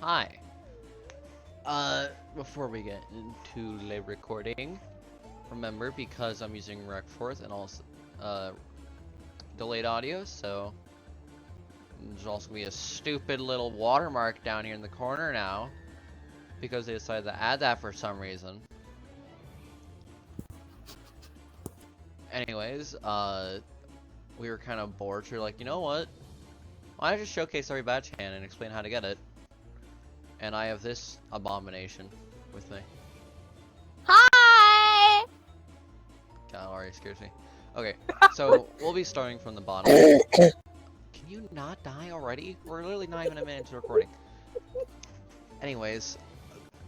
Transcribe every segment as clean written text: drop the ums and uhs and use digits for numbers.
Hi. Before we get into the recording, remember, because I'm using Rec 4th and also, delayed audio, so there's also gonna be a stupid little watermark down here in the corner now, because they decided to add that for some reason. Anyways, we were kind of bored, so we were like, you know what? Why don't I just showcase every badge hand and explain how to get it? And I have this abomination with me. Hi! God, already scares me. Okay, so we'll be starting from the bottom. Can you not die already? We're literally not even a minute into recording. Anyways,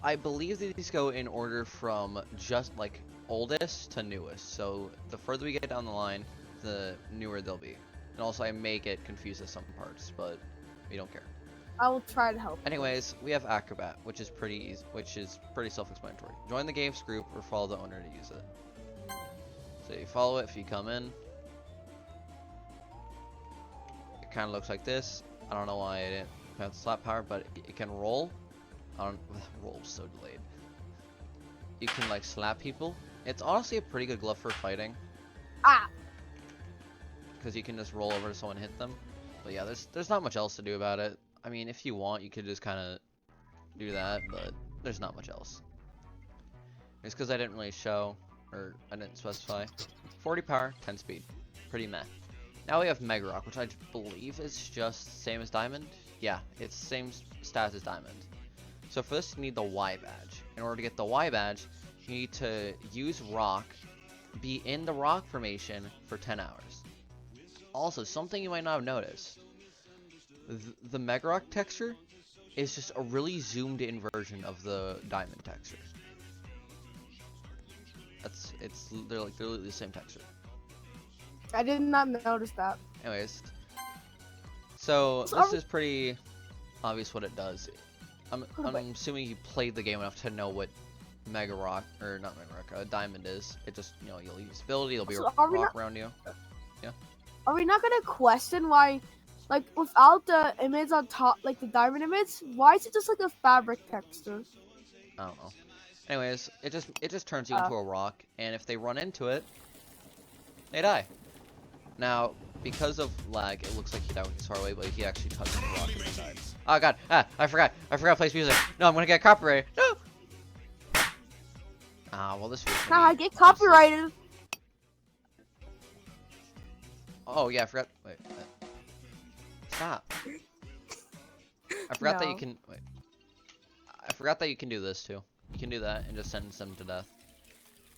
I believe these go in order from just like oldest to newest. So the further we get down the line, the newer they'll be. And also I may get confused at some parts, but we don't care. I will try to help. Anyways, we have Acrobat, which is pretty easy, which is pretty self-explanatory. Join the games group or follow the owner to use it. So you follow it if you come in. It kind of looks like this. I don't know why I didn't have slap power, but it can roll. I don't roll's so delayed. You can like slap people. It's honestly a pretty good glove for fighting. Ah! Because you can just roll over to someone and hit them. But yeah, there's not much else to do about it. I mean, if you want, you could just kind of do that, but there's not much else. It's because I didn't really show, or I didn't specify. 40 power, 10 speed. Pretty meh. Now we have Mega Rock, which I believe is just same as Diamond. Yeah, it's same stats as Diamond. So for this, you need the Y badge. In order to get the Y badge, you need to use Rock, be in the Rock formation for 10 hours. Also, something you might not have noticed. The Mega Rock texture is just a really zoomed in version of the Diamond texture. They're like literally the same texture. I did not notice that. Anyways, so this is pretty obvious what it does. I'm assuming you played the game enough to know what Mega Rock, or not Mega Rock, Diamond is. It just, you know, you'll use ability, it'll be So rock around you. Yeah. Are we not gonna question why, like, without the image on top, like the diamond image, why is it just like a fabric texture? I don't know. Anyways, it just turns you into a rock, and if they run into it, they die. Now, because of lag, it looks like he died when he's far away, but he actually touched the rock and he died. Oh god, I forgot to play music. No, I'm gonna get copyrighted. No! Ah, well this video's Nah, I get copyrighted. Oh yeah, I forgot. Wait. Stop. I forgot that you can. Wait. I forgot that you can do this too. You can do that and just sentence them to death.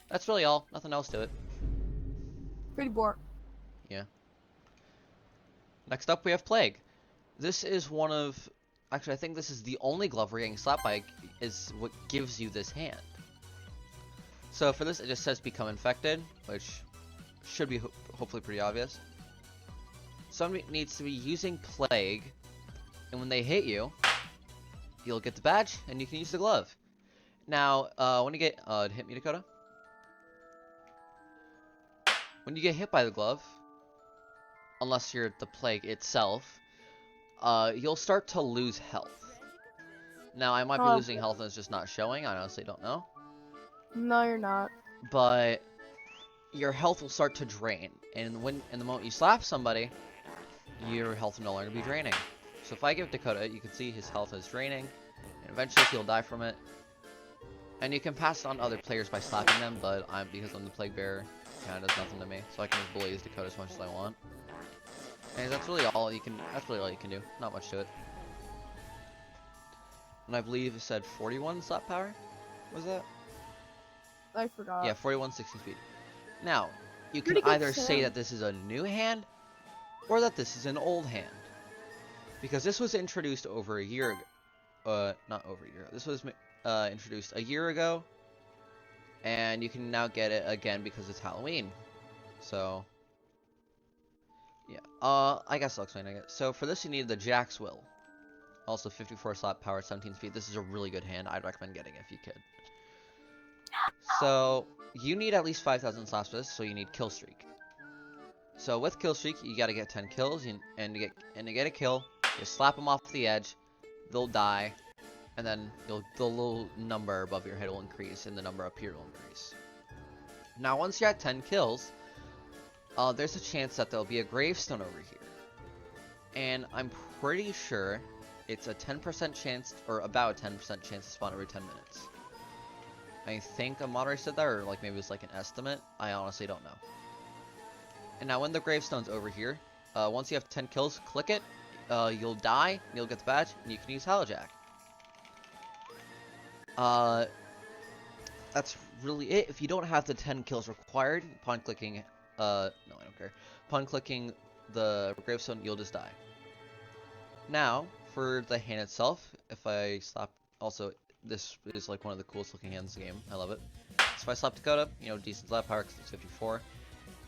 That's really all. Nothing else to it. Pretty bored. Yeah. Next up, we have Plague. This is one of. Actually, I think this is the only glove we're getting slapped by. Is what gives you this hand. So for this, it just says become infected, which should be hopefully pretty obvious. Somebody needs to be using Plague, and when they hit you, you'll get the badge, and you can use the glove. Now, when you get, hit me, Dakota? When you get hit by the glove, unless you're the Plague itself, you'll start to lose health. Now, I might be losing health and it's just not showing, I honestly don't know. No, you're not. But your health will start to drain, and in the moment you slap somebody, your health will no longer be draining. So if I give Dakota, you can see his health is draining, and eventually he'll die from it. And you can pass it on to other players by slapping them, but because I'm the Plague Bearer, it kind of does nothing to me, so I can just blaze Dakota as much as I want. And that's really all you can. That's really all you can do. Not much to it. And I believe it said 41 slap power. Was that? I forgot. Yeah, 41 60 speed. Now, you can either say that this is a new hand, or that this is an old hand. Because this was introduced over a year ago. Not over a year. This was introduced a year ago. And you can now get it again because it's Halloween. So, yeah. I guess I'll explain it. So for this you need the Jack's Will. Also 54 slap power, 17 speed. This is a really good hand. I'd recommend getting it if you could. So, you need at least 5,000 slaps for this, so you need kill streak. So with kill streak, you gotta get 10 kills, and to get a kill, you slap them off the edge, they'll die, And then the little number above your head will increase, and the number up here will increase. Now, once you're at 10 kills, there's a chance that there'll be a gravestone over here. And I'm pretty sure it's a 10% chance, or about a 10% chance to spawn every 10 minutes. I think a moderator said that, or like maybe it's like an estimate. I honestly don't know. And now when the gravestone's over here, once you have 10 kills, click it, you'll die, you'll get the badge, and you can use Halajack. That's really it. If you don't have the 10 kills required, upon clicking, no, I don't care. Upon clicking the gravestone, you'll just die. Now, for the hand itself, if I slap, also, this is like one of the coolest looking hands in the game. I love it. So if I slap Dakota, you know, decent slap power because it's 54.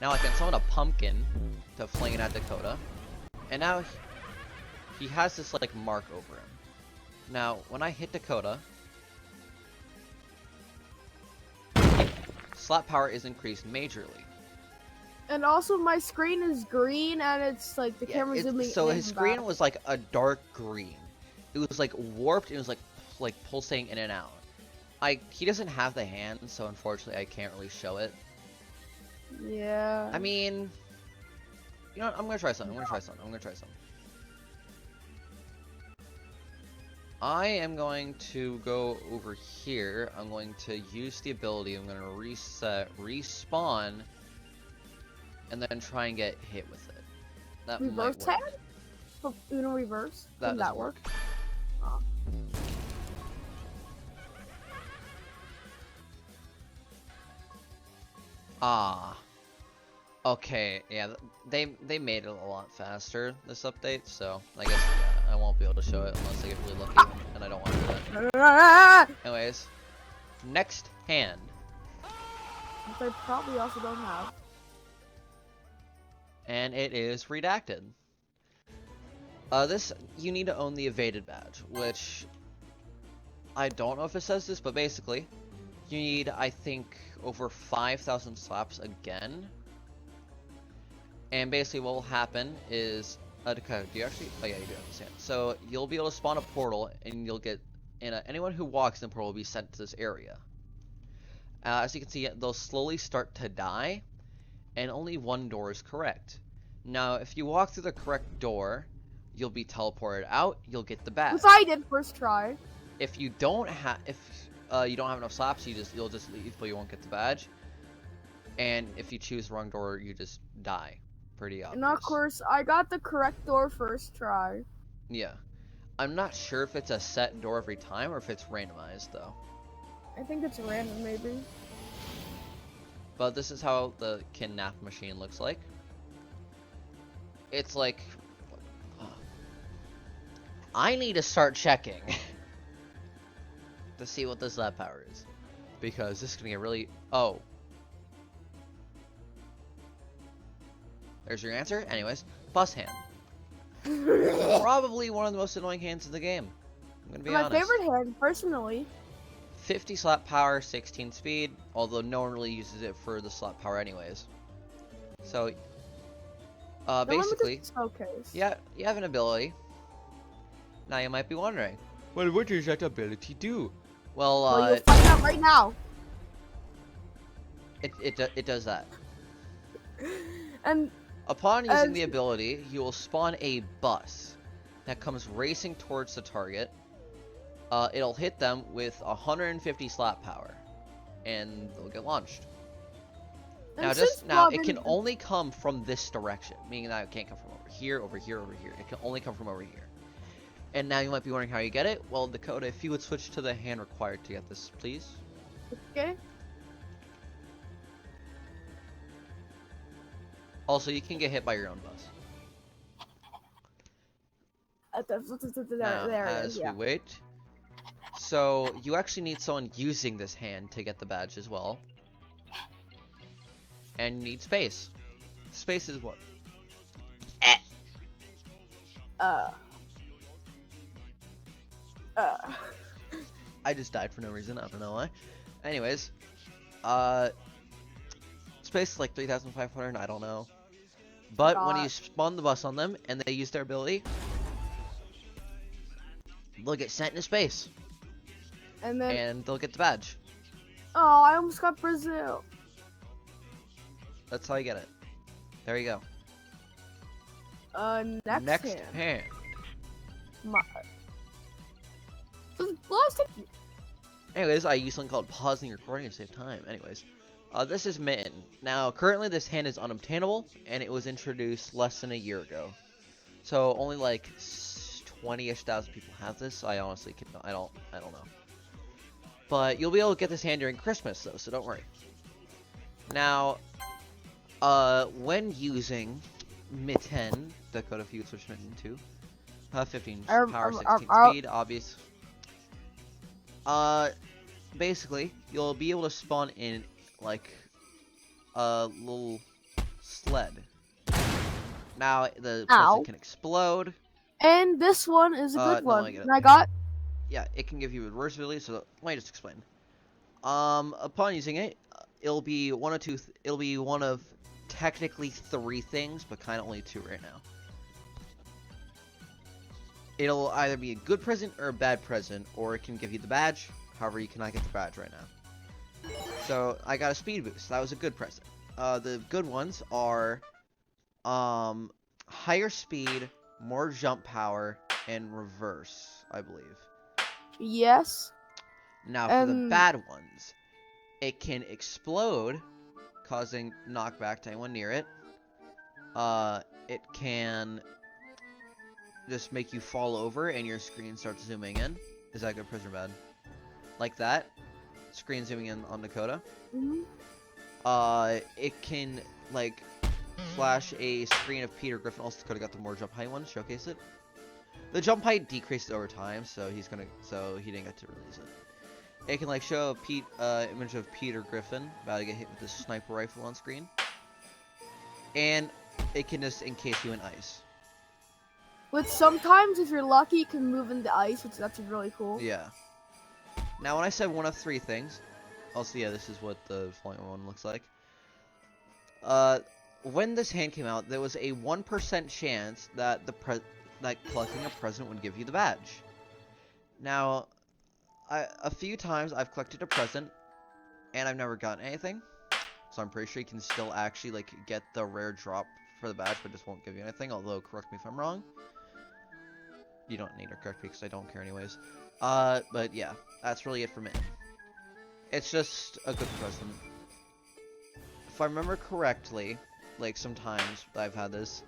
Now I can summon a pumpkin to fling it at Dakota. And now he has this like mark over him. Now, when I hit Dakota, slap power is increased majorly. And also my screen is green and it's like the camera's zooming in. So his screen was like a dark green. It was like warped, it was like pulsating in and out. He doesn't have the hand, so unfortunately I can't really show it. Yeah. I mean, you know what? I'm gonna try something. I am going to go over here. I'm going to use the ability. I'm gonna reset, respawn, and then try and get hit with it. That reverse might work. tag? Uno reverse? Does that work? Oh. Ah. Okay, yeah, they made it a lot faster, this update, so I guess yeah, I won't be able to show it unless I get really lucky, and I don't want to do that. Anyways, next hand. Which I probably also don't have. And it is redacted. You need to own the evaded badge, which I don't know if it says this, but basically, you need, I think, over 5,000 slaps again. And basically what will happen is, do you actually, oh yeah, you do understand. So you'll be able to spawn a portal, and you'll get, anyone who walks in the portal will be sent to this area. As you can see, they'll slowly start to die, and only one door is correct. Now, if you walk through the correct door, you'll be teleported out, you'll get the badge. Which I did first try. If you don't have, you don't have enough slaps, you'll just leave, but you won't get the badge. And if you choose the wrong door, you just die. Pretty obvious. And of course, I got the correct door first try. Yeah. I'm not sure if it's a set door every time or if it's randomized, though. I think it's random, maybe. But this is how the kidnap machine looks like. It's like... I need to start checking to see what this lab power is. Because this is going to get really... Oh. There's your answer. Anyways, bus hand. Probably one of the most annoying hands in the game. I'm gonna be honest. My favorite hand, personally. 50 slap power, 16 speed. Although no one really uses it for the slap power, anyways. So, basically, yeah, you have an ability. Now you might be wondering, well, what does that ability do? Well, you'll find out right now. It does that. And upon using the ability, you will spawn a bus that comes racing towards the target. It'll hit them with 150 slap power, and they'll get launched. Now, it can only come from this direction, meaning that it can't come from over here, over here, over here. It can only come from over here. And now you might be wondering how you get it. Well, Dakota, if you would switch to the hand required to get this, please. Okay. Also, you can get hit by your own bus. As we wait. So, you actually need someone using this hand to get the badge as well. And you need space. Space is what? I just died for no reason, I don't know why. Anyways, space is like 3,500, I don't know. But when you spawn the bus on them and they use their ability, they'll get sent into space. And then, and they'll get the badge. oh, I almost got Brazil. That's how you get it. There you go. Next hand. hand. My... Last thing. Anyways, I use something called pausing recording to save time. Anyways, this is Mitten. Now, currently this hand is unobtainable, and it was introduced less than a year ago. So only like 20-ish thousand people have this. I honestly I don't know. But you'll be able to get this hand during Christmas though, so don't worry. Now, when using Mitten, the code of use switch Mitten 2, 15 power, 16 speed, obvious. Basically, you'll be able to spawn in like a little sled. Now the person can explode. And this one is a good one. No, and I got. Yeah, it can give you reversibility. So let me just explain. Upon using it, it'll be one of technically 3 things, but kind of only 2 right now. It'll either be a good present or a bad present, or it can give you the badge. However, you cannot get the badge right now. So I got a speed boost. That was a good present. The good ones are higher speed, more jump power, and reverse, I believe. Yes. Now for the bad ones, it can explode, causing knockback to anyone near it. It can just make you fall over and your screen starts zooming in. Is that good, present or bad? Like that. Screen zooming in on Dakota. It can like flash a screen of Peter Griffin. Also, Dakota got the more jump height one. Showcase it. The jump height decreases over time, so he didn't get to release it. It can like show a image of Peter Griffin about to get hit with this sniper rifle on screen, and it can just encase you in ice. Which sometimes, if you're lucky, you can move into ice, which that's really cool. Yeah. Now, when I said one of 3 things, also yeah, this is what the following one looks like. When this hand came out, there was a 1% chance that collecting a present would give you the badge. Now, a few times I've collected a present, and I've never gotten anything. So I'm pretty sure you can still actually like get the rare drop for the badge, but just won't give you anything. Although, correct me if I'm wrong. You don't need to correct me because I don't care anyways. But yeah, that's really it for me. It's just a good present. If I remember correctly, like sometimes I've had this.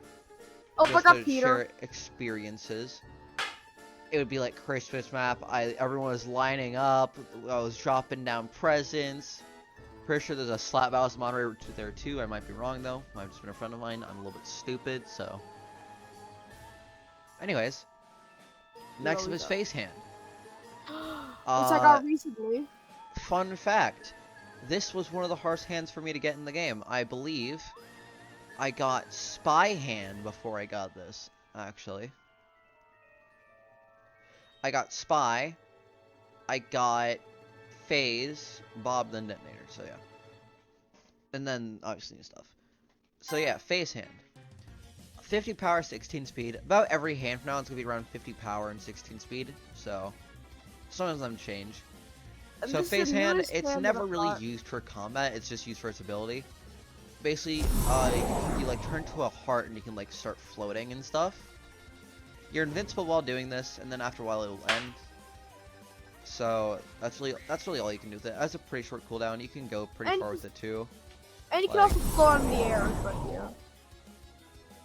Oh, I got Peter. Share experiences. It would be like Christmas map. Everyone was lining up. I was dropping down presents. Pretty sure there's a slap balance moderator there too. I might be wrong though. Might have just been a friend of mine. I'm a little bit stupid, so. Anyways, next up is face hand. Which I got recently. Fun fact: this was one of the hardest hands for me to get in the game. I believe I got Spy Hand before I got this, actually. I got Spy, I got Phase, Bob, then Detonator, so yeah. And then, obviously, new stuff. So yeah, Phase Hand. 50 power, 16 speed. About every hand from now it's going to be around 50 power and 16 speed, so some of them change. So Phase Hand, it's never really used for combat, it's just used for its ability. Basically, you like turn to a heart and you can like start floating and stuff. You're invincible while doing this, and then after a while it will end. So that's really all you can do with it. It has a pretty short cooldown. You can go pretty far with it too. And you can also float in the air, but yeah.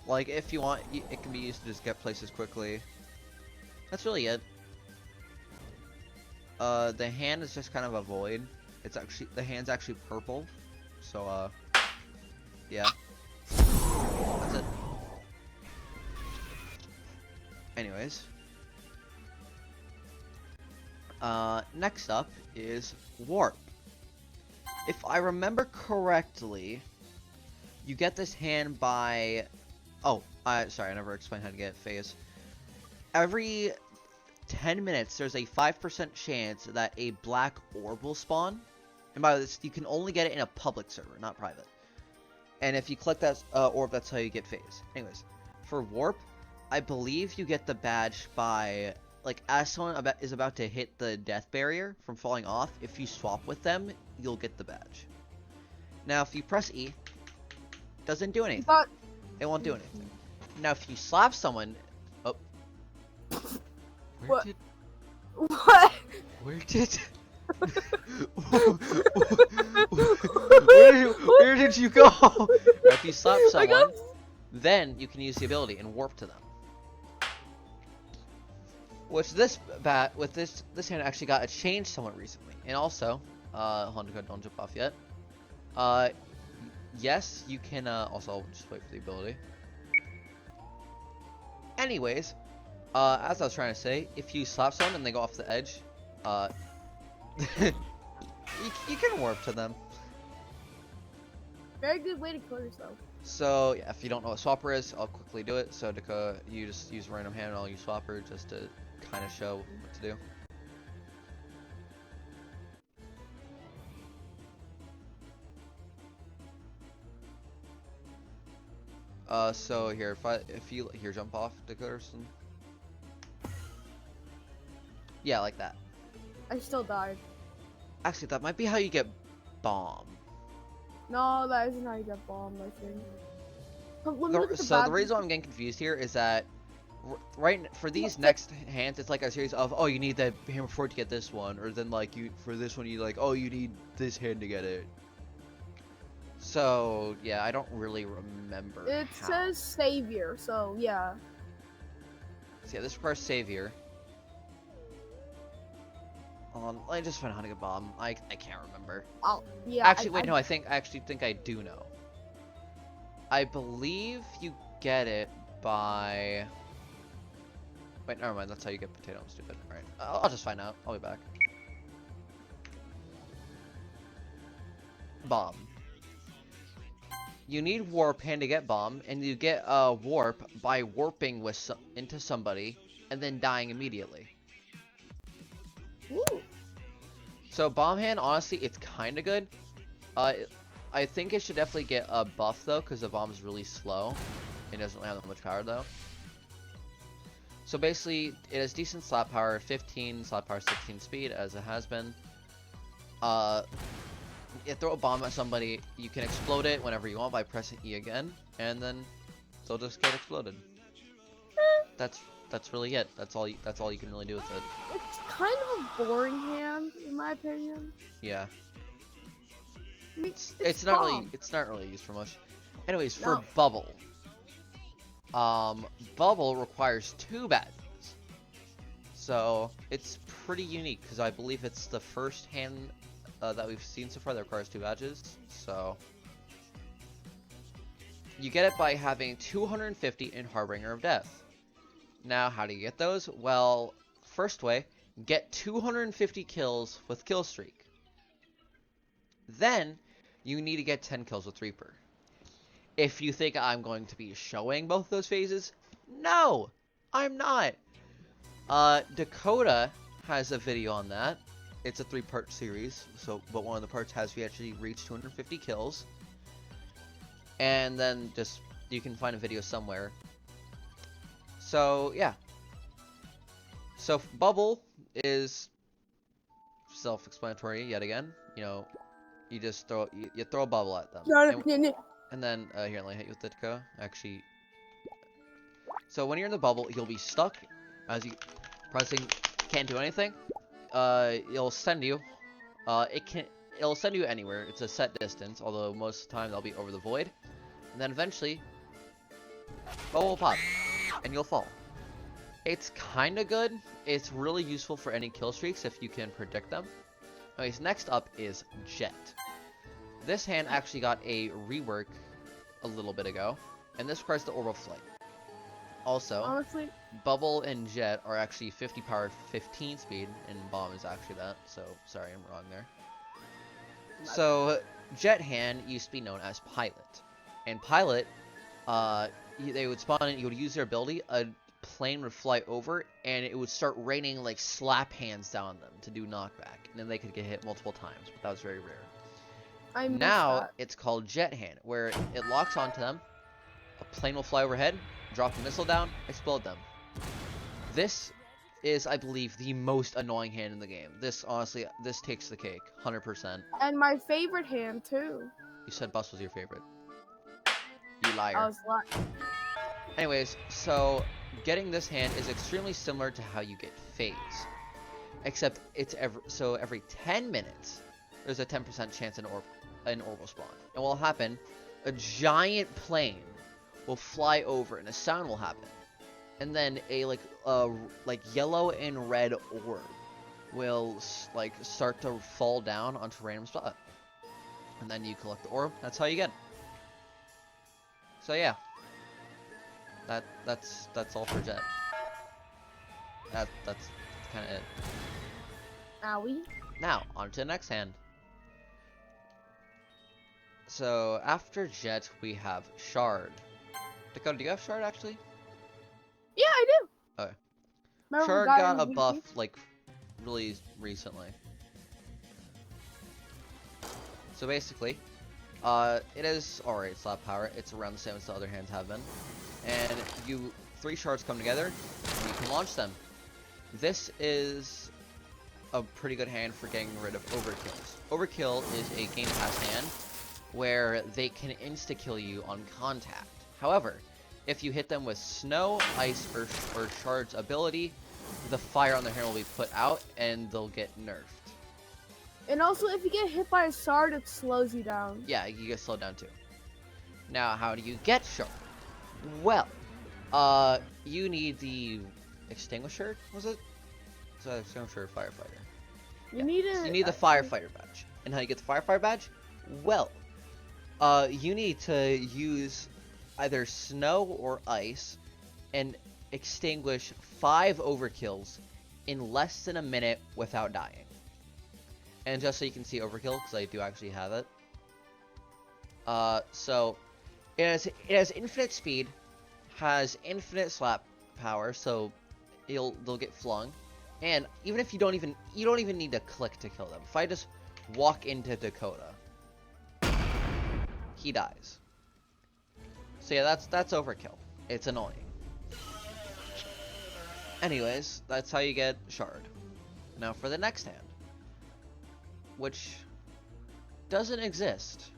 Like if you want, it can be used to just get places quickly. That's really it. The hand is just kind of a void. The hand's actually purple. So yeah. That's it. Anyways. Next up is Warp. If I remember correctly, you get this hand by... Oh, sorry, I never explained how to get Phase. Every 10 minutes, there's a 5% chance that a black orb will spawn. And by this, you can only get it in a public server, not private. And if you collect that orb, that's how you get Phase. Anyways, for Warp, I believe you get the badge by like as someone is about to hit the death barrier from falling off, if you swap with them, you'll get the badge. Now, if you press E, doesn't do anything. But It won't do anything. Now, if you slap someone, oh, What? What? Where did where did you go? If you slap someone, then you can use the ability and warp to them. Which this hand actually got a change somewhat recently. And also, hold on, don't jump off yet. Yes, you can also just wait for the ability. Anyways, as I was trying to say, if you slap someone and they go off the edge, you can warp to them. Very good way to kill yourself. So yeah, if you don't know what swapper is, I'll quickly do it. So Dakota, you just use random hand and I'll use swapper just to kind of show what to do. So here, if you here jump off Dakota or something. Yeah, like that. I still died. Actually, that might be how you get bomb. No, that isn't how you get bombed, I think. But let me look at the So the badges. reason why I'm getting confused here is that for these next hands, it's like a series of, oh, you need that hammer sword to get this one, or then like for this one you like, oh, you need this hand to get it. So yeah, I don't really remember. It says savior, so yeah. So yeah, this requires savior. Let me just find out how to get bomb. I can't remember. Yeah. Actually, wait, no, I actually think I do know. I believe you get it by. Wait, never mind. That's how you get potato. I'm stupid. All right, I'll just find out. I'll be back. Bomb. You need warp hand to get bomb, and you get warp by warping into somebody and then dying immediately. Ooh. So Bombhand, honestly, it's kind of good. I think it should definitely get a buff though, because the bomb is really slow. It doesn't really have that much power though. So basically, it has decent slap power, 15 slap power, 16 speed, as it has been. You throw a bomb at somebody, you can explode it whenever you want by pressing E again, and then they'll just get exploded. That's really it. That's all you can really do with it. It's kind of a boring hand, in my opinion. Yeah. I mean, It's not really used for much. Anyways, for No. Bubble. Bubble requires 2 badges. So it's pretty unique because I believe it's the first hand that we've seen so far that requires 2 badges. So you get it by having 250 in Harbinger of Death. Now, how do you get those? Well, first way, get 250 kills with Kill Streak. Then, you need to get 10 kills with Reaper. If you think I'm going to be showing both those phases, no, I'm not. Dakota has a video on that. It's a 3-part series, but one of the parts has we actually reached 250 kills. And then you can find a video somewhere. So yeah. So Bubble is self-explanatory yet again. You know, you just throw a bubble at them. And then here, let me hit you with the Dakota. Actually, so when you're in the bubble, you'll be stuck as you pressing can't do anything. It'll send you. It'll send you anywhere. It's a set distance, although most of the time they'll be over the void. And then eventually, bubble will pop, and you'll fall. It's kind of good. It's really useful for any kill streaks if you can predict them. Anyways, next up is Jet. This hand actually got a rework a little bit ago, and this requires the Orbital Flight. Also, Honestly, Bubble and Jet are actually 50 power, 15 speed, and Bomb is actually that, so sorry, I'm wrong there. So, Jet hand used to be known as Pilot. And Pilot, they would spawn in, you would use their ability, a plane would fly over, and it would start raining like slap hands down on them to do knockback. And then they could get hit multiple times, but that was very rare. Now, it's called Jet hand, where it locks onto them, a plane will fly overhead, drop a missile down, explode them. This is, I believe, the most annoying hand in the game. This, honestly, this takes the cake, 100%. And my favorite hand too. You said bus was your favorite. You liar. I was like, Anyways, so getting this hand is extremely similar to how you get phase. Except it's every 10 minutes, there's a 10% chance an orb will spawn. And what will happen, a giant plane will fly over and a sound will happen. And then a like yellow and red orb will like start to fall down onto a random spot. And then you collect the orb. That's how you get it. So yeah. That's all for Jet. That's kind of it. owie. Now, on to the next hand. So, after Jet, we have Shard. Dakota, do you have Shard, actually? Yeah, I do. Okay. Remember Shard we got a in buff, YouTube? like, really recently. So, basically, it is alright slap power. It's around the same as the other hands have been. And 3 shards come together, and you can launch them. This is a pretty good hand for getting rid of overkills. Overkill is a Game Pass hand where they can insta-kill you on contact. However, if you hit them with Snow, Ice, or Shard's ability, the fire on their hand will be put out and they'll get nerfed. And also, if you get hit by a shard, it slows you down. Yeah, you get slowed down too. Now, how do you get Shard? Well, you need the Extinguisher, was it? So Extinguisher Firefighter. You need So you need the Firefighter Badge. And how you get the Firefighter Badge? Well, you need to use either Snow or Ice and extinguish 5 overkills in less than a minute without dying. And just so you can see overkill, because I do actually have it. So it has infinite speed, has infinite slap power, so they'll get flung. And even if you don't even need to click to kill them. If I just walk into Dakota, he dies. So yeah, that's overkill. It's annoying. Anyways, that's how you get Shard. Now for the next hand, which doesn't exist,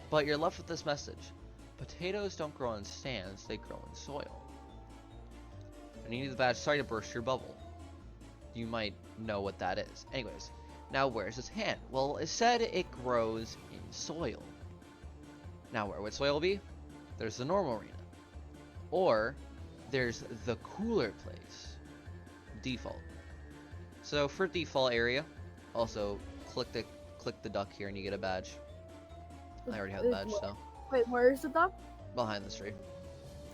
but you're left with this message. Potatoes don't grow in stands, they grow in soil. And you need the badge. Sorry to burst your bubble. You might know what that is. Anyways, now where's this hand? Well, it said it grows in soil. Now where would soil be? There's the normal arena. Or there's the cooler place. Default. So for default area, also click the duck here and you get a badge. I already have the badge, so. Wait, where is the duck? Behind this tree.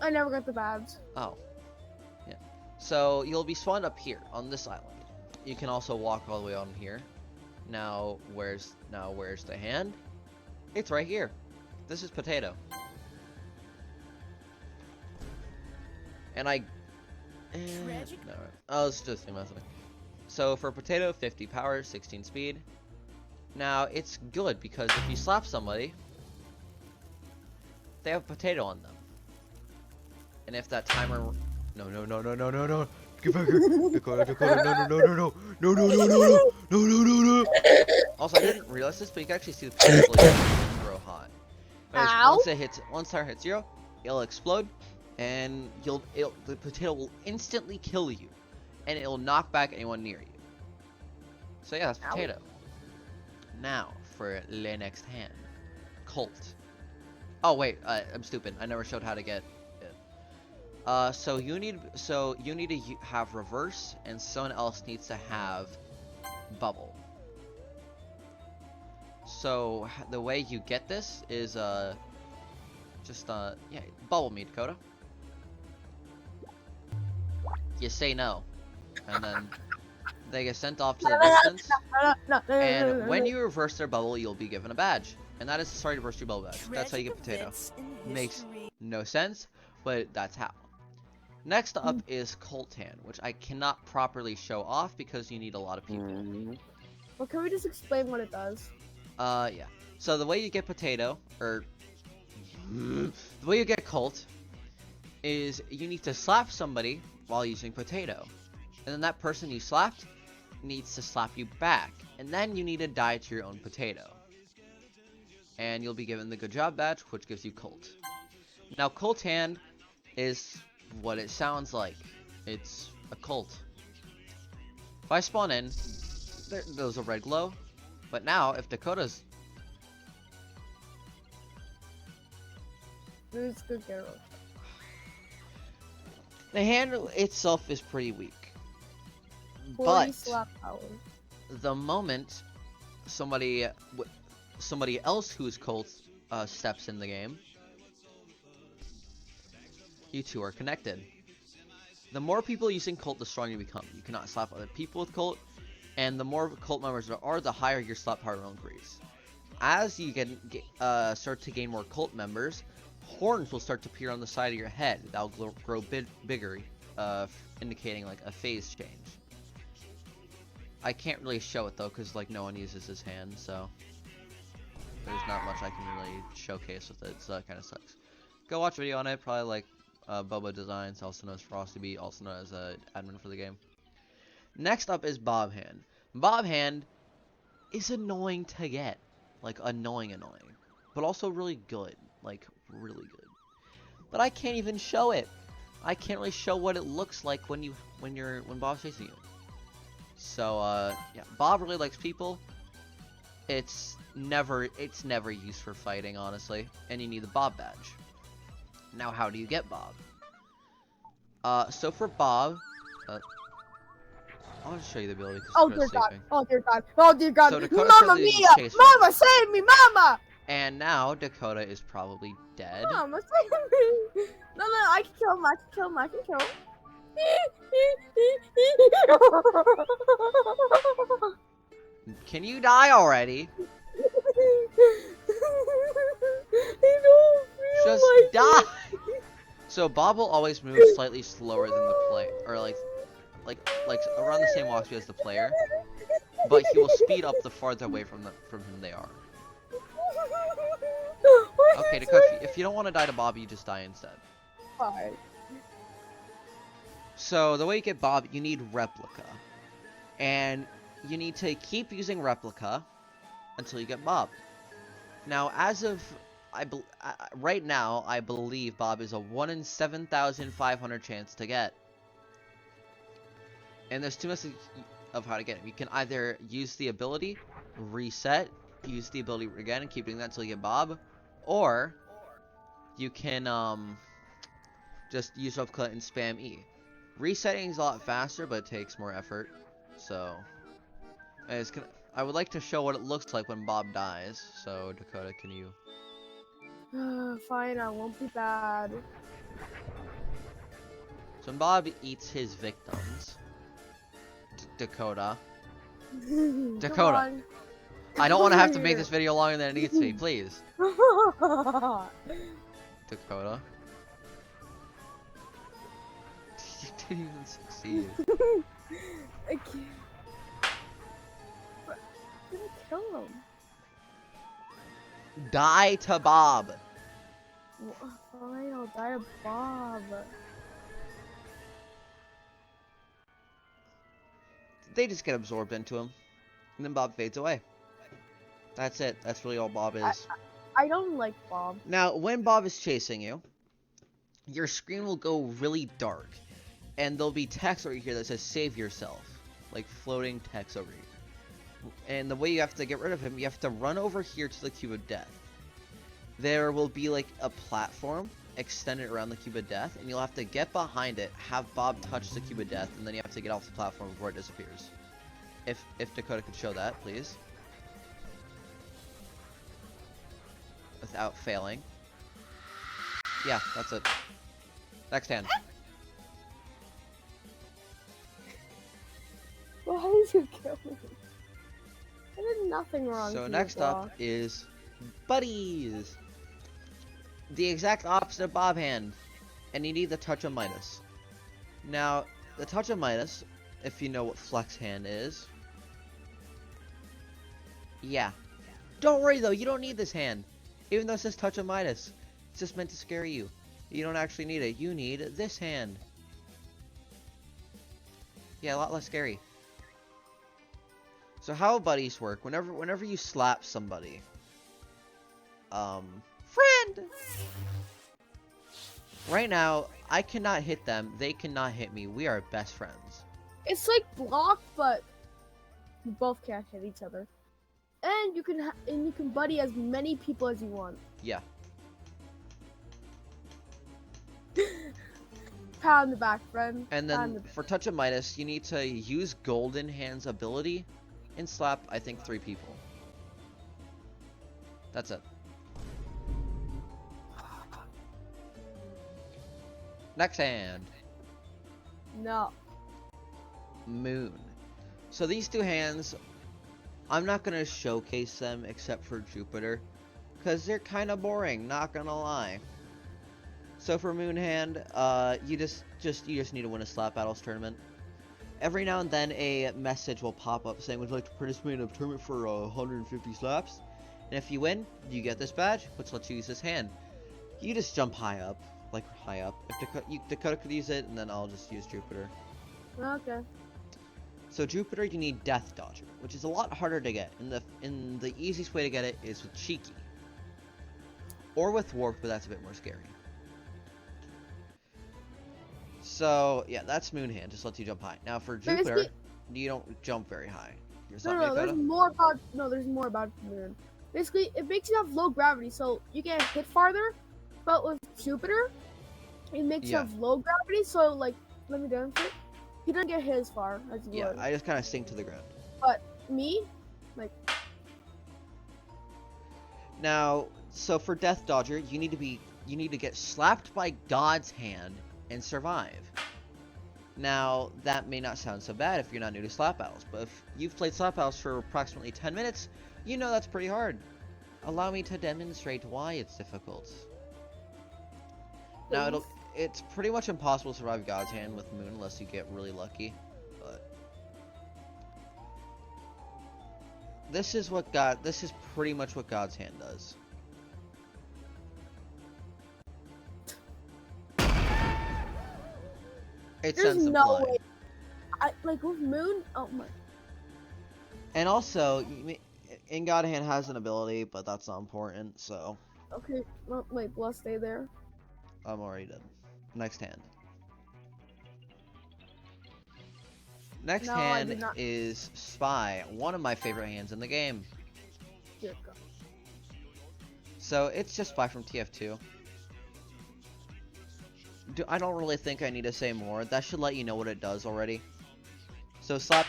I never got the badge. Oh. Yeah. So you'll be spawned up here on this island. You can also walk all the way on here. Now where's the hand? It's right here. This is Potato. And no, I was just messing. So for Potato, 50 power, 16 speed. Now it's good because if you slap somebody, they have Potato on them. And if that timer, no, get back here, Dakota, no. Also, I didn't realize this, but you can actually see the potato grow hot. Once timer hits 0, it'll explode, and the potato will instantly kill you, and it'll knock back anyone near you. So yeah, that's Potato. Now for the next hand, Colt. Oh wait, I'm stupid. I never showed how to get it. So you need to have reverse, and someone else needs to have bubble. So the way you get this is bubble me, Dakota. You say no, and then they get sent off to the distance. And when you reverse their bubble, you'll be given a badge. And that is sorry to burst your bubble badge. That's how you get Potato. Makes no sense, but that's how. Next up is Colt hand, which I cannot properly show off because you need a lot of people. Well, can we just explain what it does? Yeah. So the way you get Potato, or the way you get Colt, is you need to slap somebody while using potato. And then that person you slapped needs to slap you back. And then you need to die to your own potato. And you'll be given the good job badge, which gives you Colt. Now, Colt hand is what it sounds like. It's a Colt. If I spawn in, there's a red glow. But now, if Dakota's... It's good girl. The hand itself is pretty weak. 40 But slap power. the moment somebody else who's Colt steps in the game, you two are connected. The more people using Colt, the stronger you become. You cannot slap other people with Colt, and the more Colt members there are, the higher your slap power will increase. As you start to gain more Colt members, horns will start to appear on the side of your head. That'll grow bigger, indicating like a phase change. I can't really show it though, because like no one uses his hand, so there's not much I can really showcase with it. So that kind of sucks. Go watch a video on it. Probably like Boba Designs, also known as Frosty, also known as admin for the game. Next up is Bombhand. Bombhand is annoying to get, like annoying, but also really good, like really good. But I can't even show it. I can't really show what it looks like when Bob's chasing you. So yeah, Bob really likes people. It's never used for fighting, honestly, and you need the Bob badge. Now, how do you get Bob? So for Bob, I'll just show you the ability. Oh dear God! Oh dear God! Oh dear God! So Dakota Mama mia! Mama, save me, Mama! And now Dakota is probably dead. Mama, save me! No, I can kill him. I can kill him. Can you die already? Just like die! So Bob will always move slightly slower than the player, or like around the same walk speed as the player, but he will speed up the farther away from him they are. Okay, Dakota, if you don't want to die to Bob, you just die instead. Fine. So the way you get Bob, you need replica, and you need to keep using replica until you get Bob. Now, as of right now, I believe Bob is a 1 in 7,500 chance to get. And there's two methods of how to get him. You can either use the ability, reset, use the ability again, and keep doing that until you get Bob, or you can just use replica and spam E. Resetting is a lot faster, but it takes more effort. So, I would like to show what it looks like when Bob dies. So, Dakota, can you? Fine, I won't be bad. So when Bob eats his victims, Dakota. I don't want to have to make this video longer than it needs to be, please. Dakota. You didn't even succeed. I can't. I'm gonna kill him. Die to Bob. Fine, I'll die to Bob. They just get absorbed into him, and then Bob fades away. That's it. That's really all Bob is. I don't like Bob. Now, when Bob is chasing you, your screen will go really dark, and there'll be text over here that says "Save yourself," like floating text over here. And the way you have to get rid of him, you have to run over here to the Cube of Death. There will be like a platform extended around the Cube of Death, and you'll have to get behind it, have Bob touch the Cube of Death, and then you have to get off the platform before it disappears. If Dakota could show that, please. Without failing. Yeah, that's it. Next hand. Why did you kill me? I did nothing wrong. So next up is Buddies. The exact opposite of Bombhand. And you need the Touch of Midas. Now, the Touch of Midas, if you know what Flex Hand is. Yeah. Don't worry though, you don't need this hand. Even though it says Touch of Midas. It's just meant to scare you. You don't actually need it. You need this hand. Yeah, a lot less scary. So how buddies work, whenever you slap somebody, friend! Right now, I cannot hit them, they cannot hit me, we are best friends. It's like block, but you both can't hit each other. And you can buddy as many people as you want. Yeah. Pat on the back, friend. And then for Touch of Midas, you need to use Golden Hand's ability and slap, I think, 3 people. That's it. Next hand. No. Moon. So these 2 hands, I'm not going to showcase them except for Jupiter, because they're kind of boring, not going to lie. So for Moon Hand, you just need to win a Slap Battles tournament. Every now and then a message will pop up saying, would you like to participate in a tournament for 150 slaps? And if you win, you get this badge, which lets you use this hand. You just jump high up, like high up. If Dakota could use it, and then I'll just use Jupiter. Okay. So Jupiter, you need Death Dodger, which is a lot harder to get. And the easiest way to get it is with Cheeky. Or with Warp, but that's a bit more scary. So, yeah, that's Moon Hand, just lets you jump high. Now for Jupiter, you don't jump very high. No, there's more about Moon. Basically, it makes you have low gravity, so you can hit farther. But with Jupiter, it makes you have low gravity, so, like, let me demonstrate. He doesn't get hit as far as you would. I just kind of sink to the ground. But me, like... Now, so for Death Dodger, you need to get slapped by God's hand and survive. Now, that may not sound so bad if you're not new to Slap Battles, but if you've played Slap Battles for approximately 10 minutes, you know that's pretty hard. Allow me to demonstrate why it's difficult. Now, it's pretty much impossible to survive God's Hand with Moon unless you get really lucky, but... This is pretty much what God's Hand does. It sends them flying. Way. Like with Moon, oh my. And also, in God Hand has an ability, but that's not important, so. Okay, well, wait, will I stay there? I'm already dead. Next hand. Next hand is Spy, one of my favorite hands in the game. Here it goes. So it's just Spy from TF2. I don't really think I need to say more. That should let you know what it does already. So Slap,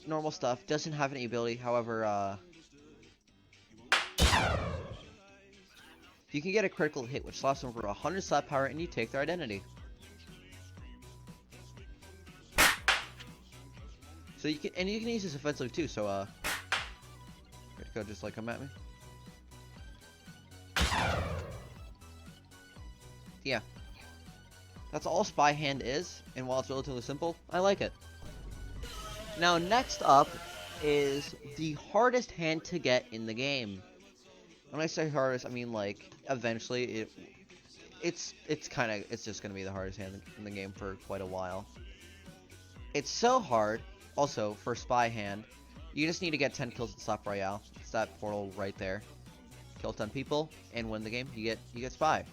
normal stuff. Doesn't have any ability. However, you can get a critical hit, which slaps them for 100 slap power, and you take their identity. So you can use this offensively too. So go just like come at me. Yeah. That's all Spy Hand is, and while it's relatively simple, I like it. Now, next up is the hardest hand to get in the game. When I say hardest, I mean like eventually it's just gonna be the hardest hand in the game for quite a while. It's so hard. Also, for Spy Hand, you just need to get 10 kills in Slap Royale. It's that portal right there. Kill 10 people and win the game. You get Spy.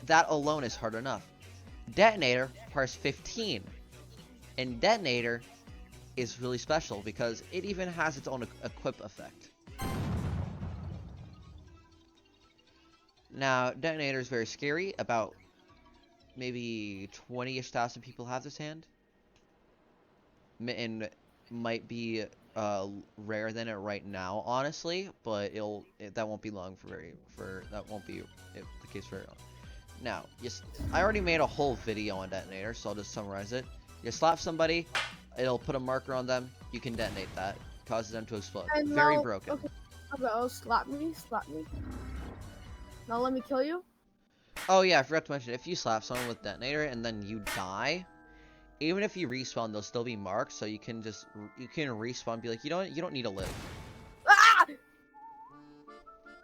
That alone is hard enough. Detonator requires 15, and Detonator is really special because it even has its own equip effect. Now, Detonator is very scary. About maybe 20-ish thousand people have this hand, and might be rarer than it right now, honestly. But that won't be long that won't be the case for very long. Now, I already made a whole video on Detonator, so I'll just summarize it. You slap somebody, it'll put a marker on them, you can detonate that. Causes them to explode. Very broken. Okay. Oh, slap me. Now let me kill you? Oh yeah, I forgot to mention, if you slap someone with Detonator and then you die, even if you respawn, they'll still be marked, so you can respawn and be like, you don't need to live. Ah!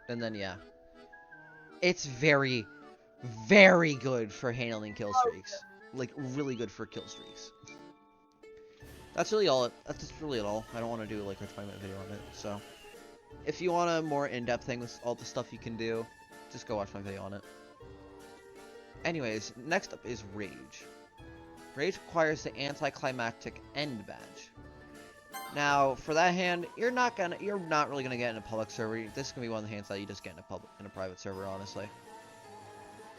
And then, yeah. It's very, very good for handling kill streaks. Like, really good for kill streaks. That's really all. That's just really all. I don't want to do like a 20-minute video on it. So, if you want a more in-depth thing with all the stuff you can do, just go watch my video on it. Anyways, next up is Rage. Rage requires the anticlimactic end badge. Now, for that hand, you're not really gonna get in a public server. This is gonna be one of the hands that you just get in a private server, honestly.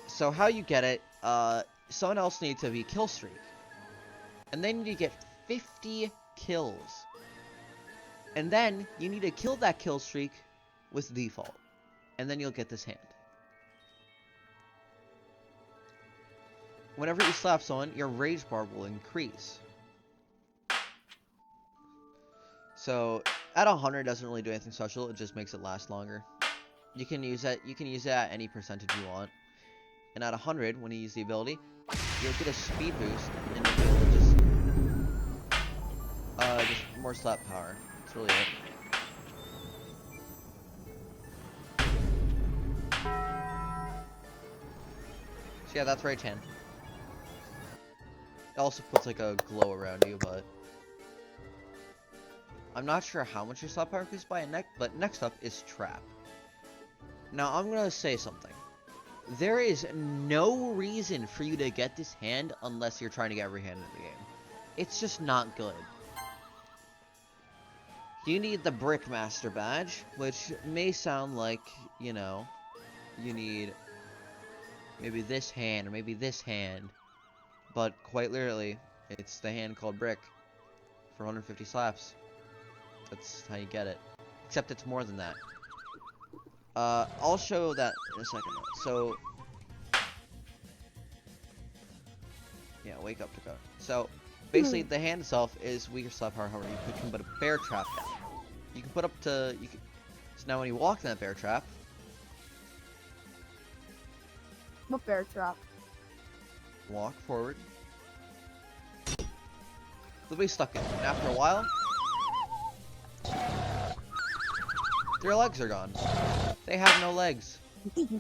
So how you get it? Someone else needs to be kill streak, and then you get 50 kills, and then you need to kill that kill streak with default, and then you'll get this hand. Whenever you slap someone, your rage bar will increase. So at 100 doesn't really do anything special, it just makes it last longer. You can use it at any percentage you want. And at 100, when you use the ability, you'll get a speed boost and you'll be able to just more slap power. That's really it. So yeah, that's Rage hand. It also puts like a glow around you, but I'm not sure how much your slap power increases by but next up is Trap. Now I'm gonna say something. There is no reason for you to get this hand unless you're trying to get every hand in the game. It's just not good. You need the Brickmaster badge, which may sound like, you know, you need maybe this hand or maybe this hand. But quite literally, it's the hand called Brick for 150 slaps. That's how you get it. Except it's more than that. I'll show that in a second. So, yeah, wake up to go. So, basically, the hand itself is weaker slap power. However, you can put a bear trap down. You can put up to So now when you walk in that bear trap. What bear trap? Walk forward. They'll be stuck in. And after a while, their legs are gone. They have no legs. Which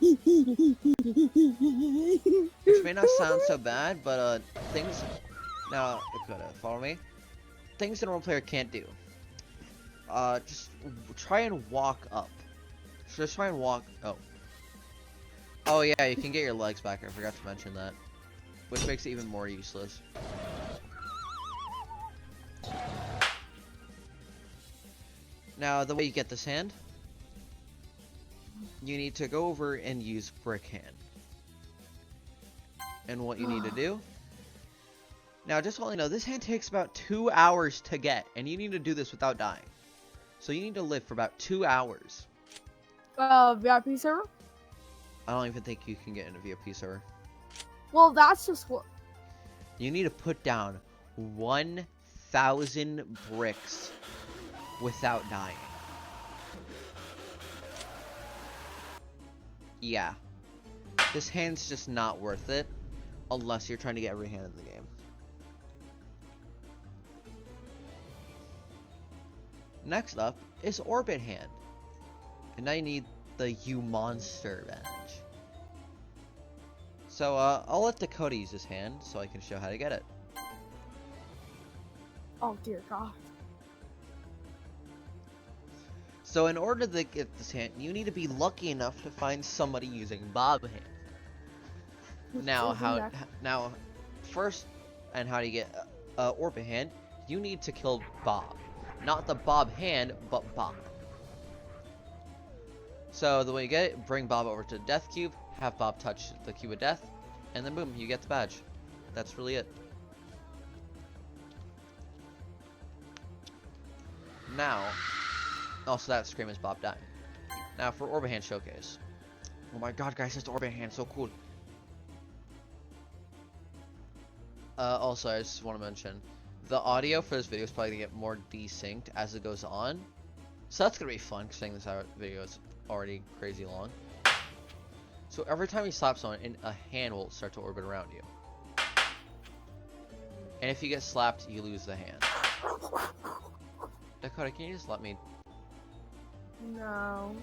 may not sound so bad, but things. Now, follow me. Things that a role player can't do. Just try and walk up. Just try and walk. Oh yeah, you can get your legs back. I forgot to mention that, which makes it even more useless. Now, the way you get this hand, you need to go over and use Brick Hand. And what you need to do... Now, just so you know, this hand takes about 2 hours to get, and you need to do this without dying. So you need to live for about 2 hours. VIP server? I don't even think you can get in a VIP server. Well, that's just what... You need to put down 1,000 bricks without dying. Yeah. This hand's just not worth it unless you're trying to get every hand in the game. Next up is Orbit Hand. And now you need the You Monster badge. So I'll let Dakota use this hand so I can show how to get it. Oh dear God. So in order to get this hand, you need to be lucky enough to find somebody using Bombhand. Now, first, and how do you get Orbit Hand? You need to kill Bob, not the Bob hand, but Bob. So the way you get it, bring Bob over to the Death Cube, have Bob touch the Cube of Death, and then boom, you get the badge. That's really it. Now. Also, that scream is Bob dying. Now for Orbit Hand Showcase. Oh my god, guys, this Orbit Hand so cool. Also, I just want to mention, the audio for this video is probably going to get more desynced as it goes on. So that's going to be fun, because this video is already crazy long. So every time you slap someone, a hand will start to orbit around you. And if you get slapped, you lose the hand. Dakota, can you just let me... No.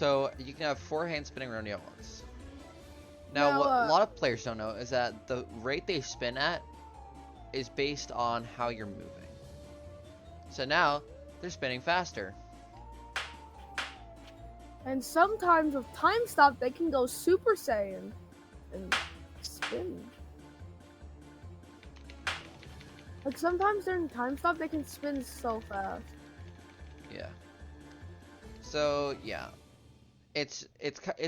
So you can have 4 hands spinning around you at once. Now, what a lot of players don't know is that the rate they spin at is based on how you're moving. So now, they're spinning faster. And sometimes with time stop, they can go Super Saiyan and spin. Like sometimes during time stop, they can spin so fast. Yeah. So yeah, it's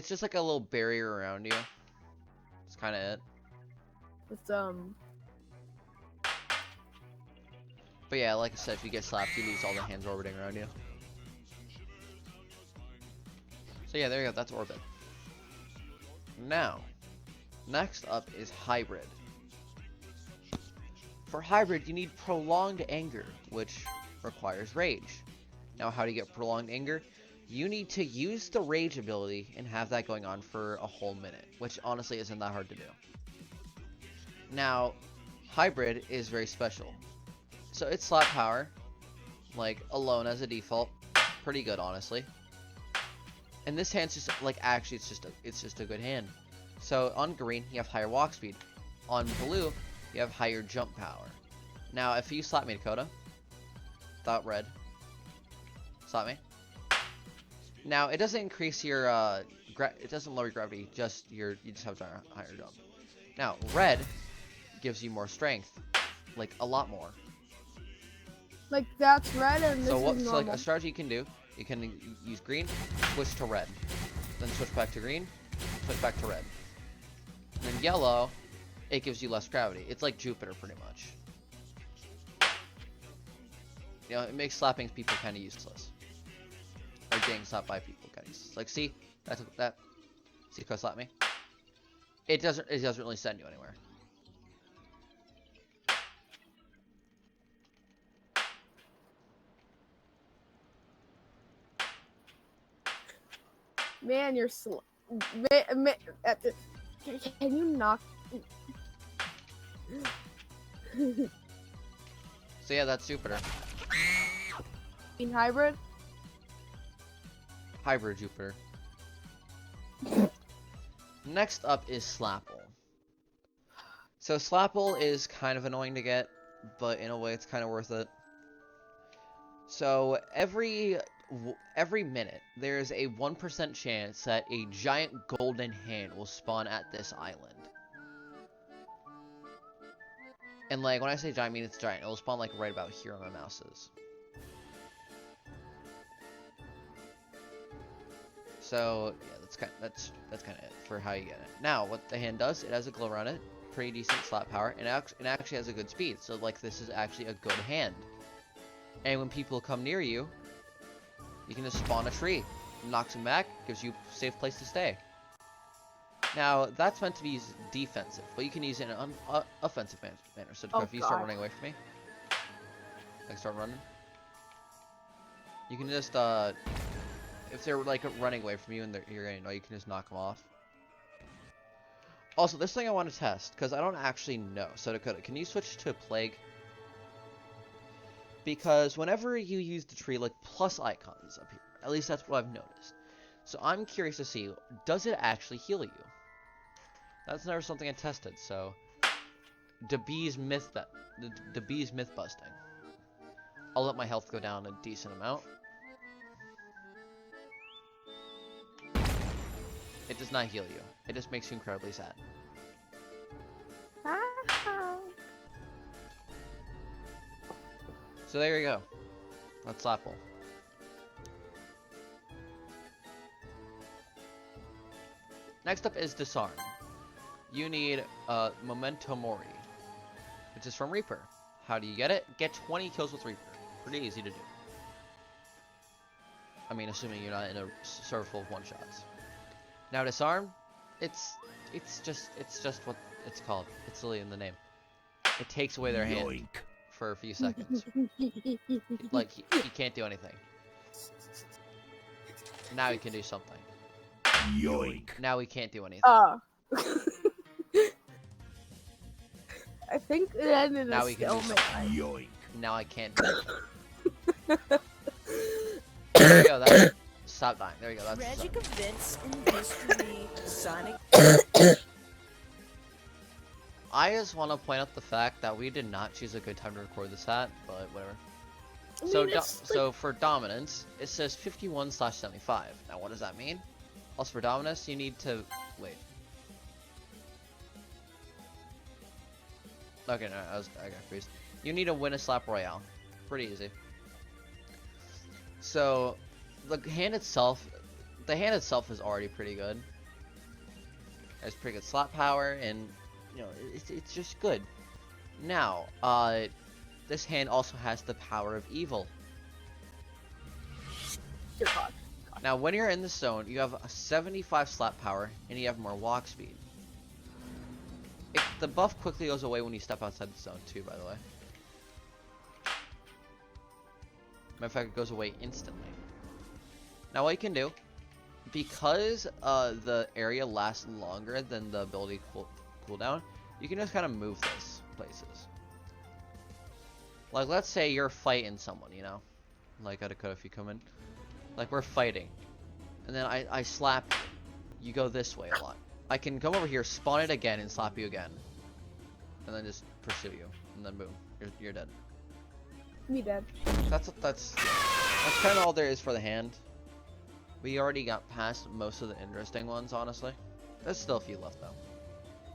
just like a little barrier around you. That's kind of it. It's But yeah, like I said, if you get slapped, you lose all the hands orbiting around you. So yeah, there you go. That's orbit. Now, next up is hybrid. For hybrid, you need prolonged anger, which requires rage. Now, how do you get prolonged anger? You need to use the rage ability and have that going on for a whole minute, which honestly isn't that hard to do. Now, hybrid is very special. So it's slap power, like alone as a default, pretty good honestly. And this hand's just like actually it's just a good hand. So on green you have higher walk speed, on blue you have higher jump power. Now if you slap me, Dakota, without red, slap me. Now it doesn't increase your it doesn't lower your gravity, you just have a higher jump. Now red gives you more strength, like a lot more. Like that's red and this is normal. So like a strategy you can do, you can use green, switch to red, then switch back to green, switch back to red. And then yellow, it gives you less gravity. It's like Jupiter pretty much. You know, it makes slapping people kind of useless. Or getting slapped by people kind of useless. Like see, see how slap me? It doesn't really send you anywhere. Man, you're slow. Can you knock? So yeah, that's Jupiter. In hybrid? Hybrid Jupiter. Next up is Slapple. So Slapple is kind of annoying to get, but in a way it's kind of worth it. So every minute, there's a 1% chance that a giant golden hand will spawn at this island. And like, when I say giant, I mean it's giant. It will spawn like right about here where my mouse is. So yeah, that's kind of it for how you get it. Now, what the hand does, it has a glow around it, pretty decent slap power, and it actually has a good speed. So like, this is actually a good hand. And when people come near you, you can just spawn a tree, knocks them back, gives you a safe place to stay. Now, that's meant to be defensive, but you can use it in an offensive manner. So if you start running away from me, like start running, you can just, if they're like running away from you and you're gonna know, you can just knock them off. Also, this thing I want to test, because I don't actually know. So Dakota, can you switch to Plague? Because whenever you use the tree, like, plus icons appear. At least that's what I've noticed. So I'm curious to see, does it actually heal you? That's never something I tested, so... Bee's myth busting. I'll let my health go down a decent amount. It does not heal you. It just makes you incredibly sad. So there you go. That's Slapple. Next up is Disarm. You need Memento Mori, which is from Reaper. How do you get it? Get 20 kills with Reaper. Pretty easy to do. I mean, assuming you're not in a server full of one-shots. Now Disarm, it's just what it's called. It's literally in the name. It takes away their hand for a few seconds. Like, he can't do anything. Now he can do something. Yoink. Now he can't do anything. I think it ended now a he can do stalemate. something. Yoink. Now I can't do it. There we go, that's stop dying. There you go. That's Tragic events in history. Sonic. I just want to point out the fact that we did not choose a good time to record this at, but whatever. I mean, So for dominance, it says 51/75. Now what does that mean? Also for dominance, you need to wait. Okay, no, I got confused. You need to win a slap royale. Pretty easy. So the hand itself is already pretty good. It has pretty good slap power, and you know it's just good. Now, this hand also has the power of evil. Dear God. Now, when you're in the zone, you have a 75 slap power, and you have more walk speed. The buff quickly goes away when you step outside the zone, too, by the way. Matter of fact, it goes away instantly. Now, what you can do, because the area lasts longer than the ability cooldown, you can just kind of move this places. Like, let's say you're fighting someone, you know? Like, Dakota, if you come in. Like, we're fighting. And then I slap you. You go this way a lot. I can come over here, spawn it again, and slap you again. And then just pursue you. And then boom. You're dead. Me dead. That's kind of all there is for the hand. We already got past most of the interesting ones, honestly. There's still a few left, though.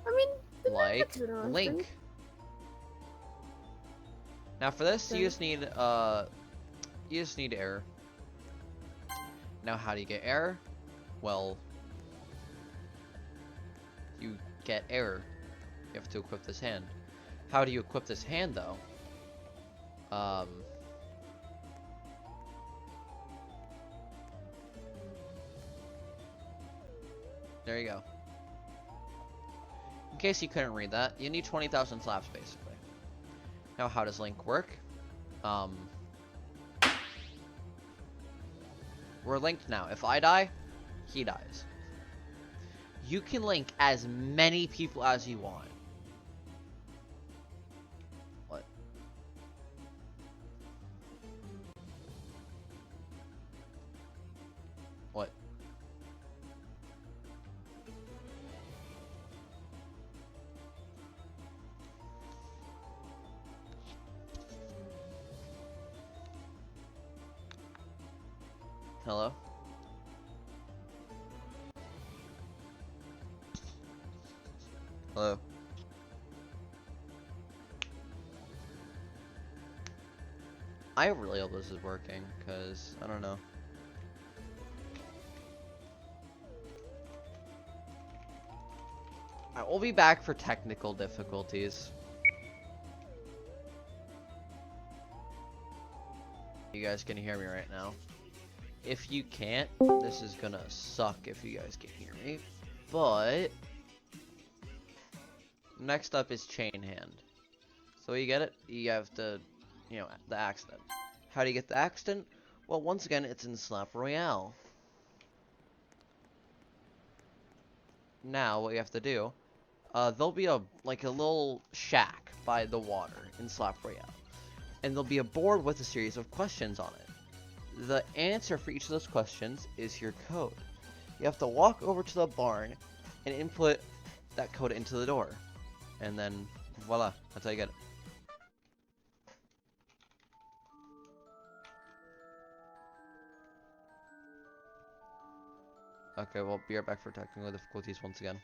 I mean, Like Link. Now for this, you just need air. Now how do you get air? Well, you get air. You have to equip this hand. How do you equip this hand though? There you go. In case you couldn't read that, you need 20,000 slaps basically. Now how does Link work? We're linked now. If I die, he dies. You can link as many people as you want. What? What? Hello? Hello? I really hope this is working, because I don't know. I will be back for technical difficulties. You guys can hear me right now. If you can't, this is gonna suck if you guys can hear me. But next up is chain hand. So you get it? You have to, you know, the accident. How do you get the accident? Well, once again, it's in Slap Royale. Now, what you have to do, there'll be a little shack by the water in Slap Royale. And there'll be a board with a series of questions on it. The answer for each of those questions is your code. You have to walk over to the barn and input that code into the door. And then, voila, that's how you get it. Okay, well, be right back for technical difficulties once again.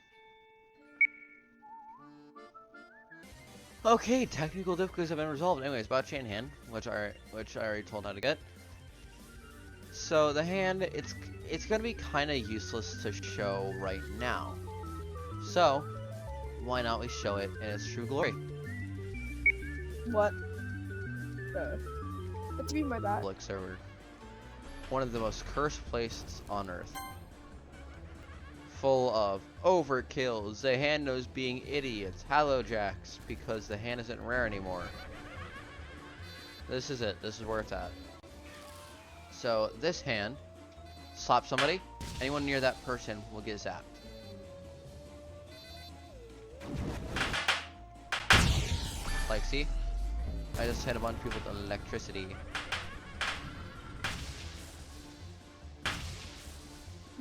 Okay, technical difficulties have been resolved. Anyways, about chain hand, which I already told how to get. So the hand, it's gonna be kind of useless to show right now. So why not we show it in its true glory? What? What do you mean by that? Public server, one of the most cursed places on Earth, full of overkills. The hand knows being idiots, hallowjacks, because the hand isn't rare anymore. This is it. This is where it's at. So this hand, slap somebody, anyone near that person will get zapped. Like, see? I just hit a bunch of people with electricity.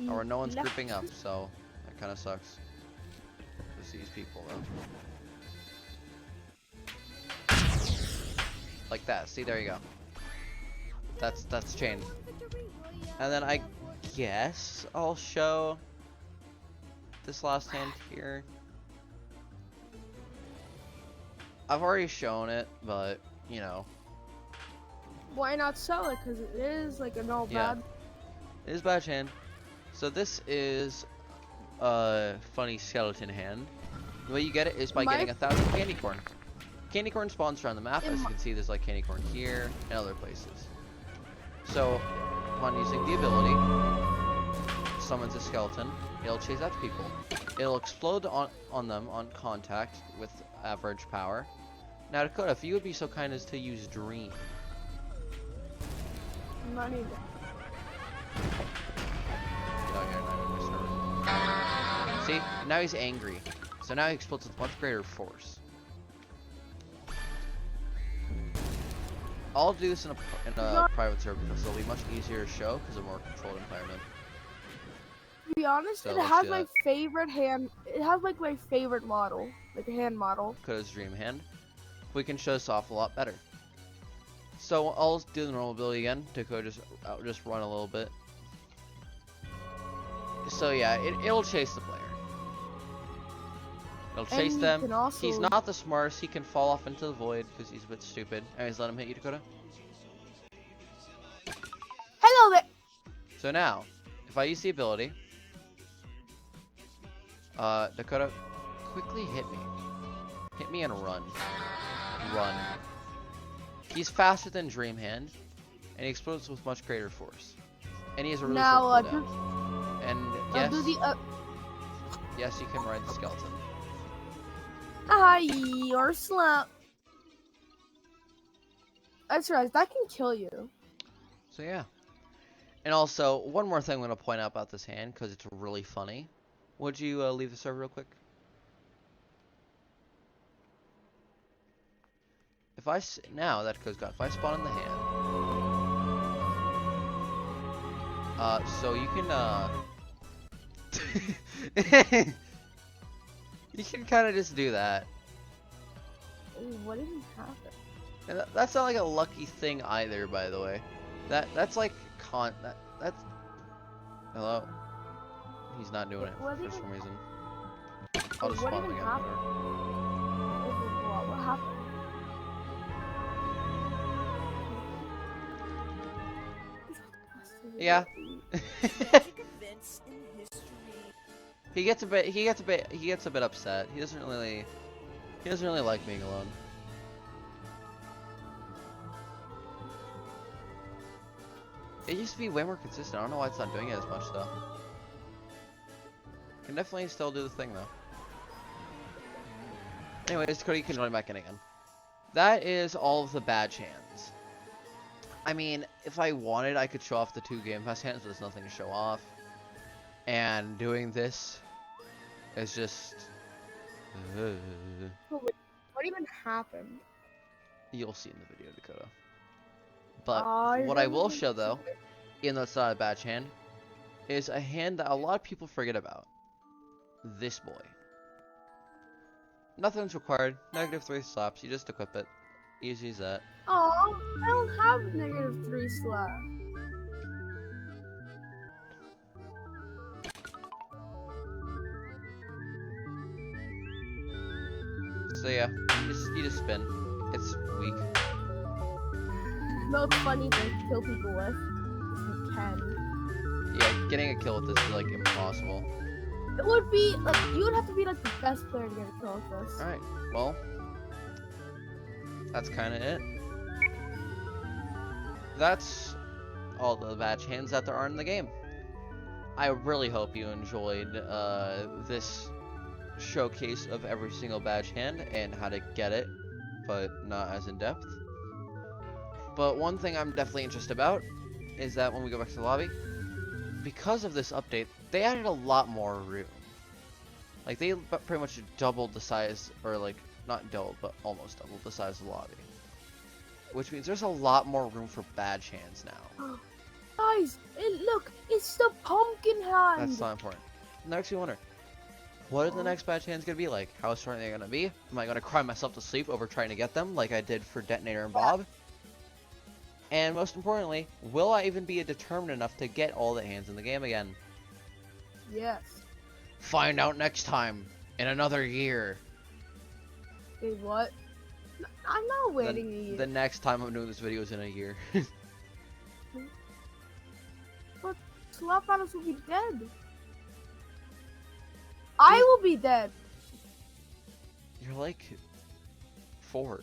Or no one's Left. grouping up, so that kind of sucks. Just these people though. Like that. See, there you go. That's chain. And then I guess I'll show this last hand here. I've already shown it, but you know. Why not sell it? Because it is like an all bad. It is badge hand. So this is a funny skeleton hand. The way you get it is by getting 1,000 candy corn. Candy corn spawns around the map. As you can see, there's like candy corn here and other places. So upon using the ability, summons a skeleton. It'll chase after people. It'll explode on them on contact with average power. Now Dakota, if you would be so kind as to use Dream. Not even. See, now he's angry. So now he explodes with much greater force. I'll do this in a private server because it'll be much easier to show because of a more controlled environment. To be honest, So it let's has do my that. favorite hand. It has like my favorite model, like a hand model. Dakota's Dream Hand. We can show this off a lot better. So I'll do the normal ability again. Dakota just run a little bit. So yeah, it'll chase the player. It'll chase And you them. can also- He's not the smartest. He can fall off into the void because he's a bit stupid. Anyways, let him hit you, Dakota. Hello there. So now, if I use the ability, Dakota, quickly hit me. Hit me and run. Run. He's faster than Dream Hand, and he explodes with much greater force. And he has a really Now, short cooldown. And I'll do the yes, you can ride the skeleton. Hi, your slap. That's right. That can kill you. So yeah. And also, one more thing I'm going to point out about this hand, because it's really funny. Would you leave the server real quick? If I now that goes gone, if I spawn in the hand, so you can you can kind of just do that. Ooh, what even happened? And that's not like a lucky thing either, by the way. That's like that's hello. He's not doing it What for even- some reason. I'll just What spawn him even again. happened? What happened? Yeah. Tragic events in history. He gets a bit upset. He doesn't really like being alone. It used to be way more consistent. I don't know why it's not doing it as much though. Can definitely still do the thing though. Anyways, Cody, you can join back in again. That is all of the badge hands. I mean, if I wanted, I could show off the 2 Game Pass hands, but there's nothing to show off. And doing this is just... What even happened? You'll see in the video, Dakota. But what I will show, though, even though it's not a badge hand, is a hand that a lot of people forget about. This boy. Nothing's required. -3 slaps. You just equip it. Easy as that. Oh, I don't have -3 slap. So yeah, you just spin. It's weak. No, it's funny to kill people with. If you can. Yeah, getting a kill with this is like impossible. It would be like you would have to be like the best player to get a kill with this. Alright, well, that's kind of it. That's all the badge hands that there are in the game. I really hope you enjoyed this showcase of every single badge hand and how to get it, but not as in depth. But one thing I'm definitely interested about is that when we go back to the lobby, because of this update, they added a lot more room. Like, they pretty much doubled the size, or like, not doubled, but almost doubled the size of the lobby. Which means there's a lot more room for badge hands now. Guys, look, it's the pumpkin hand. That's not important. Next, you wonder, what are the next badge hands gonna be like? How strong are they gonna be? Am I gonna cry myself to sleep over trying to get them like I did for Detonator and Bob? And most importantly, will I even be determined enough to get all the hands in the game again? Yes. Find out next time in another year. Wait, what? I'm not waiting a year. The next time I'm doing this video is in a year. But Slap Battles will be dead. I will be dead. You're like 4.